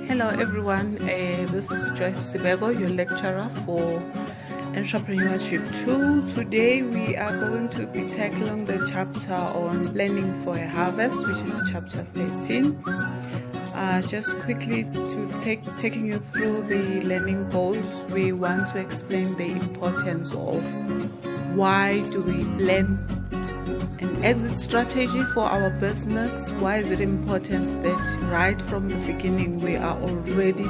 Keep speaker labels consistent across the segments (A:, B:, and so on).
A: Hello everyone, this is Joyce Sibego, your lecturer for Entrepreneurship 2. Today we are going to be tackling the chapter on planning for a harvest, which is chapter 13. Just quickly taking you through the learning goals, we want to explain the importance of why do we plan an exit strategy for our business. Why is it important that right from the beginning we are already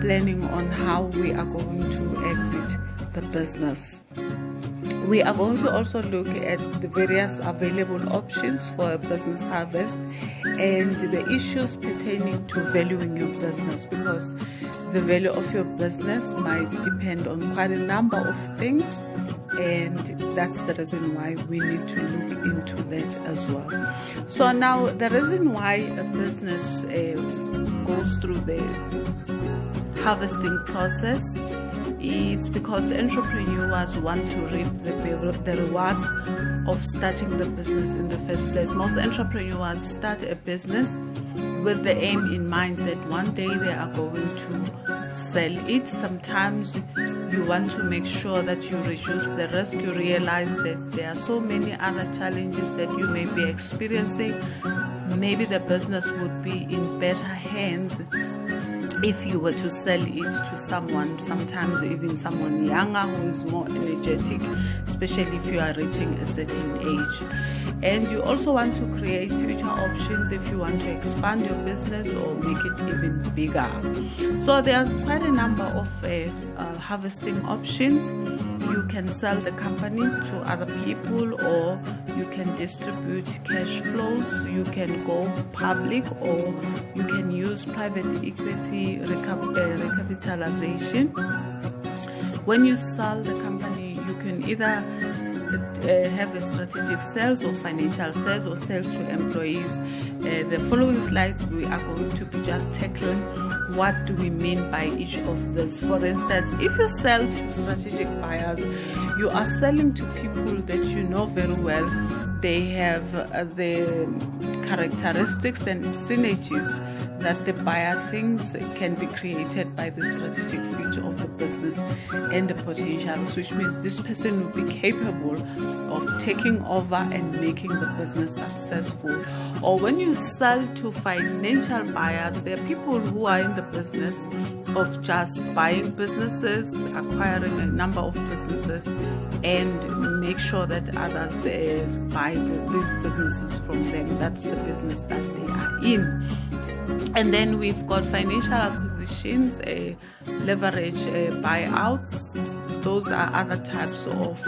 A: planning on how we are going to exit the business? We are going to also look at the various available options for a business harvest and the issues pertaining to valuing your business, because the value of your business might depend on quite a number of things, and that's the reason why we need to look into that as well. So now, the reason why a business goes through the harvesting process, it's because entrepreneurs want to reap the rewards of starting the business in the first place. Most entrepreneurs start a business with the aim in mind that one day they are going to sell it. Sometimes you want to make sure that you reduce the risk. You realize that there are so many other challenges that you may be experiencing. Maybe the business would be in better hands if you were to sell it to someone, sometimes even someone younger who is more energetic, especially if you are reaching a certain age. And you also want to create future options if you want to expand your business or make it even bigger. So there are quite a number of harvesting options. You can sell the company to other people, or you can distribute cash flows, you can go public, or you can use private equity recapitalization. When you sell the company, you can either have a strategic sales or financial sales or sales to employees. The following slides we are going to be just tackling what do we mean by each of this. For instance, if you sell to strategic buyers, you are selling to people that you know very well. They have the characteristics and synergies that the buyer thinks can be created by the strategic future of the business and the potentials, which means this person will be capable of taking over and making the business successful. Or when you sell to financial buyers, there are people who are in the business of just buying businesses, acquiring a number of businesses, and make sure that others buy these businesses from them. That's the business that they are in. And then we've got financial acquisitions, leverage buyouts. Those are other types of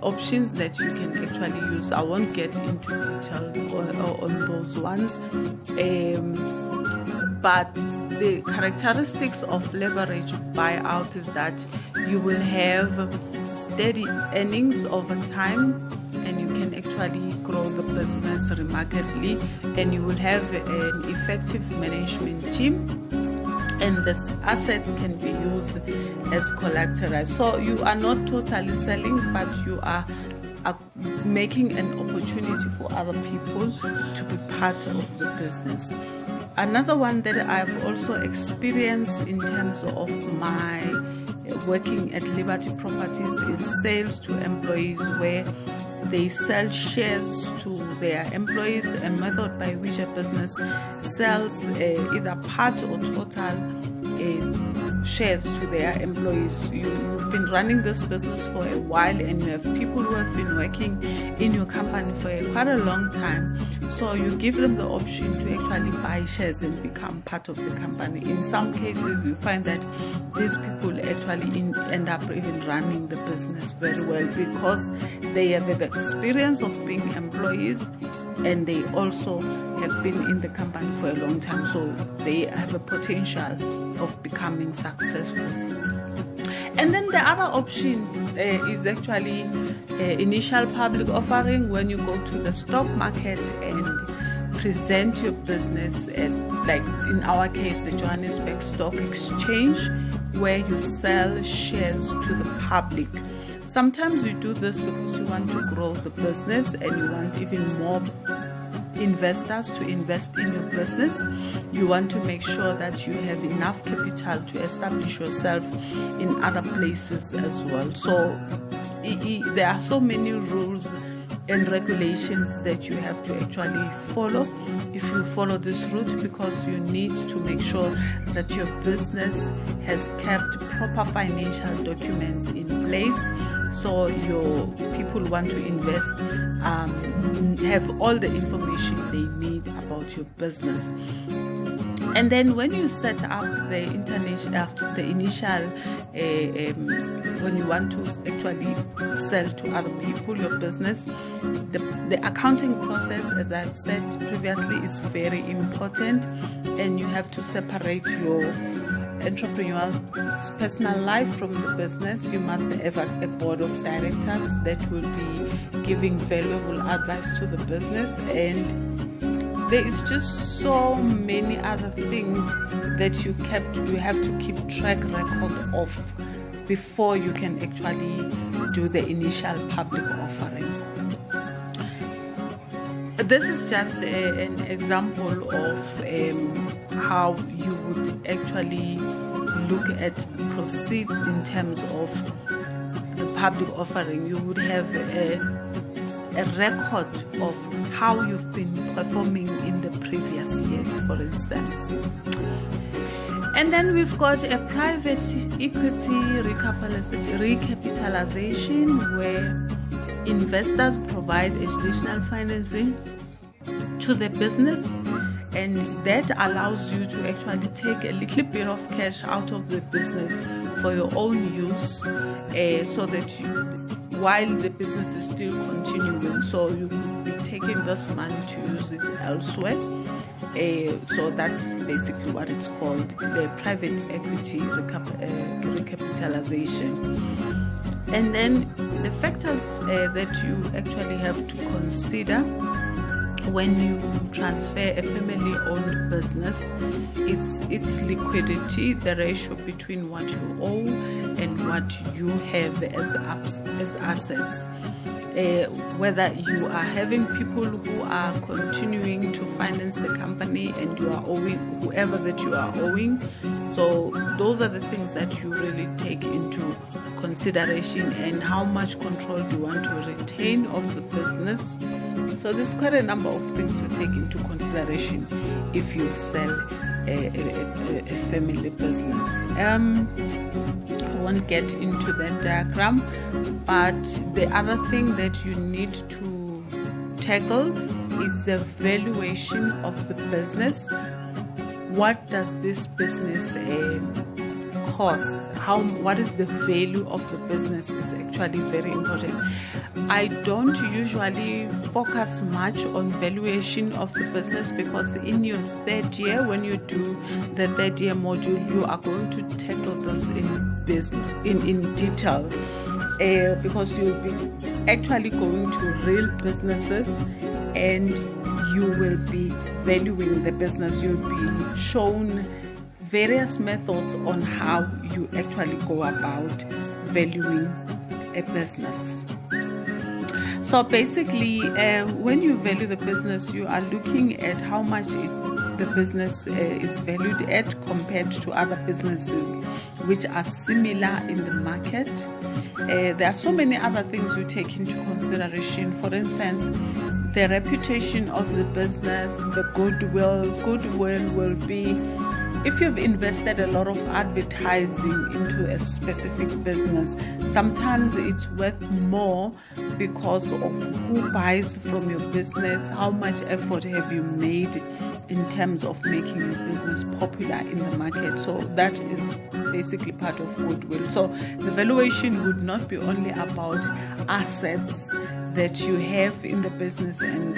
A: options that you can actually use. I won't get into detail on those ones. But the characteristics of leverage buyout is that you will have steady earnings over time, and you can actually grow the business remarkably, and you will have an effective management team, and the assets can be used as collateral. So you are not totally selling, but you are making an opportunity for other people to be part of the business. Another one that I've also experienced in terms of my working at Liberty Properties is sales to employees, where they sell shares to their employees, a method by which a business sells either part or total shares to their employees. You've been running this business for a while, and you have people who have been working in your company for quite a long time. So you give them the option to actually buy shares and become part of the company. In some cases, you find that these people actually end up even running the business very well, because they have the experience of being employees, and they also have been in the company for a long time, so they have a potential of becoming successful. And then the other option is actually initial public offering, when you go to the stock market and present your business at, like in our case, the Johannesburg Stock Exchange, where you sell shares to the public. Sometimes you do this because you want to grow the business and you want even more investors to invest in your business. You want to make sure that you have enough capital to establish yourself in other places as well. So there are so many rules and regulations that you have to actually follow if you follow this route, because you need to make sure that your business has kept proper financial documents in place, so your people want to invest have all the information they need about your business. And then when you set up the initial when you want to actually sell to other people your business, the accounting process, as I've said previously, is very important, and you have to separate your entrepreneurial personal life from the business. You must have a board of directors that will be giving valuable advice to the business, and there is just so many other things that you have to keep track record of before you can actually do the initial public offering. This is just an example of how you would actually look at proceeds in terms of the public offering. You would have a record of how you've been performing in the previous years, for instance. And then we've got a private equity recapitalization, where investors provide additional financing to the business, and that allows you to actually take a little bit of cash out of the business for your own use, so that while the business is still continuing, so you could be taking this money to use it elsewhere. So that's basically what it's called, the private equity recapitalization. And then the factors that you actually have to consider when you transfer a family-owned business is its liquidity, the ratio between what you owe and what you have as assets. Whether you are having people who are continuing to finance the company and you are owing whoever that you are owing. So those are the things that you really take into consideration, and how much control do you want to retain of the business. So there's quite a number of things to take into consideration if you sell a family business. I won't get into that diagram, but the other thing that you need to tackle is the valuation of the business. What does this business cost? What is the value of the business is actually very important. I don't usually focus much on valuation of the business, because in your third year, when you do the third year module, you are going to tackle this in detail, because you'll be actually going to real businesses and you will be valuing the business. You'll be shown various methods on how you actually go about valuing a business. So basically, when you value the business, you are looking at how much the business is valued at compared to other businesses which are similar in the market. There are so many other things you take into consideration. For instance, the reputation of the business, the goodwill. Goodwill will be if you've invested a lot of advertising into a specific business. Sometimes it's worth more because of who buys from your business, how much effort have you made in terms of making your business popular in the market. So that is basically part of goodwill. So the valuation would not be only about assets that you have in the business and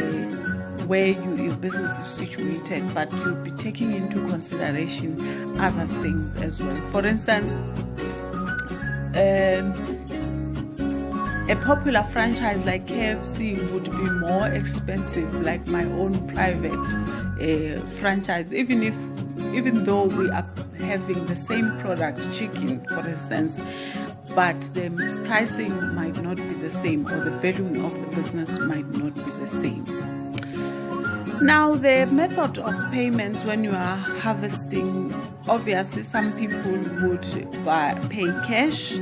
A: where your business is situated, but you'll be taking into consideration other things as well. For instance, a popular franchise like KFC would be more expensive, like my own private franchise, even though we are having the same product, chicken for instance, but the pricing might not be the same, or the valuing of the business might not be the same. Now, the method of payments when you are harvesting, obviously some people would pay cash,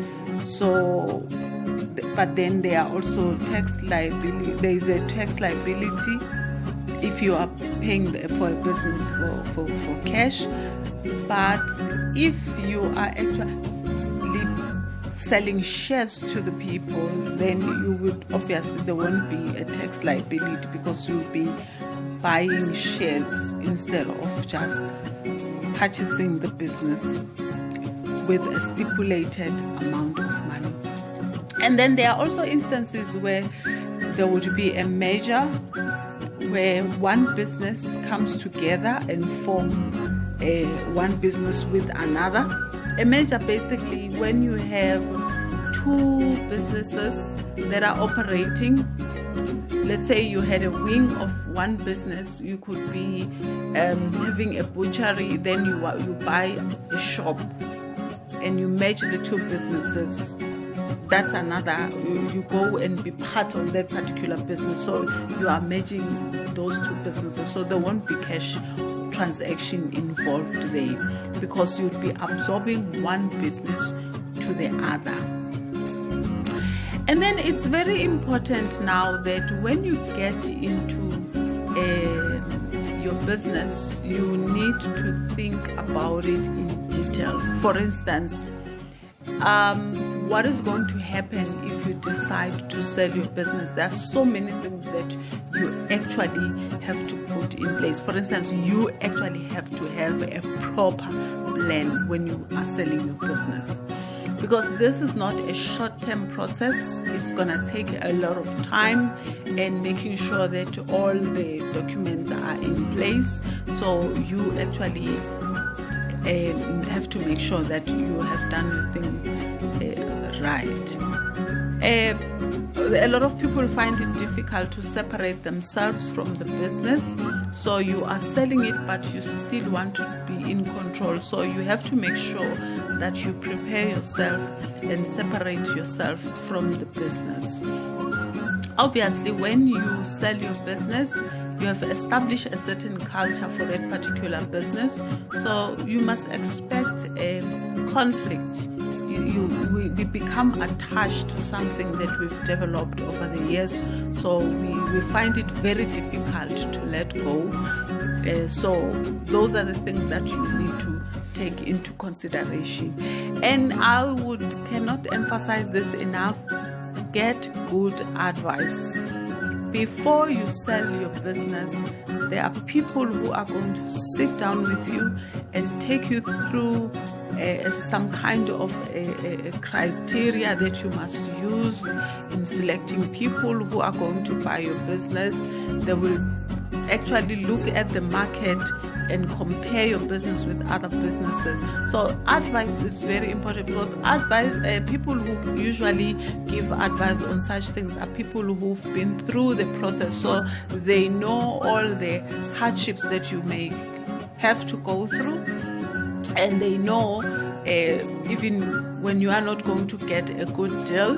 A: but then there are also tax liability. There is a tax liability if you are paying for a business for cash. But if you are actually selling shares to the people, then you would obviously, there won't be a tax liability because you'll be buying shares instead of just purchasing the business with a stipulated amount of money. And then there are also instances where there would be a merger, where one business comes together and form one business with another. A merger, basically, when you have two businesses that are operating. Let's say you had a wing of one business. You could be having a butchery, then you buy a shop and you merge the two businesses. That's another, you go and be part of that particular business. So you are merging those two businesses. So there won't be cash transaction involved there because you'll be absorbing one business to the other. And then it's very important now that when you get into your business, you need to think about it in detail. For instance, what is going to happen if you decide to sell your business? There are so many things that you actually have to put in place. For instance, you actually have to have a proper plan when you are selling your business, because this is not a short-term process. It's going to take a lot of time and making sure that all the documents are in place. So you actually have to make sure that you have done your thing right. A lot of people find it difficult to separate themselves from the business. So you are selling it, but you still want to be in control. So you have to make sure that you prepare yourself and separate yourself from the business. Obviously, when you sell your business, you have established a certain culture for that particular business. So you must expect a conflict. We become attached to something that we've developed over the years. So we find it very difficult to let go. So those are the things that you need to take into consideration. And I cannot emphasize this enough. Get good advice. Before you sell your business, there are people who are going to sit down with you and take you through some kind of a criteria that you must use in selecting people who are going to buy your business. They will actually look at the market and compare your business with other businesses. So advice is very important, because people who usually give advice on such things are people who've been through the process, so they know all the hardships that you may have to go through, and they know even when you are not going to get a good deal.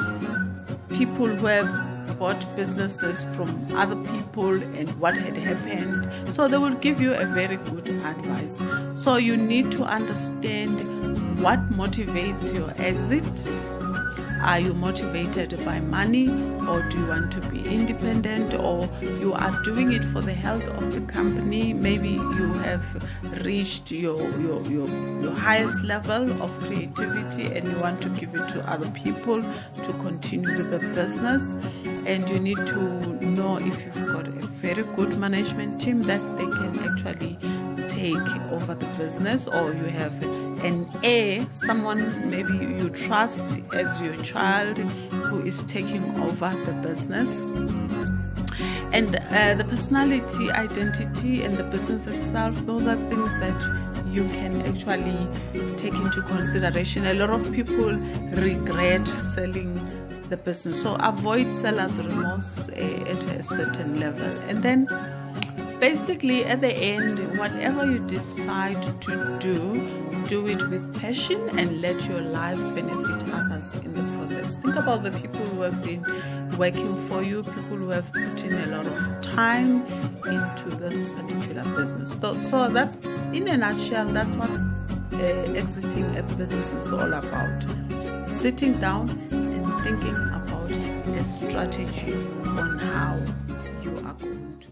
A: People who have bought businesses from other people and what had happened, so they will give you a very good advice. So you need to understand what motivates your exit. Are you motivated by money, or do you want to be independent, or you are doing it for the health of the company? Maybe you have reached your highest level of creativity and you want to give it to other people to continue with the business. And you need to know if you've got a very good management team that they can actually take over the business, or you have an heir, someone maybe you trust as your child who is taking over the business. And the personality, identity, and the business itself, those are things that you can actually take into consideration. A lot of people regret selling the business, so avoid seller's remorse at a certain level. And then basically at the end, whatever you decide to do it with passion and let your life benefit others in the process. Think about the people who have been working for you, people who have put in a lot of time into this particular business. So that's, in a nutshell, that's what exiting a business is all about. Sitting down and thinking about a strategy on how you are going to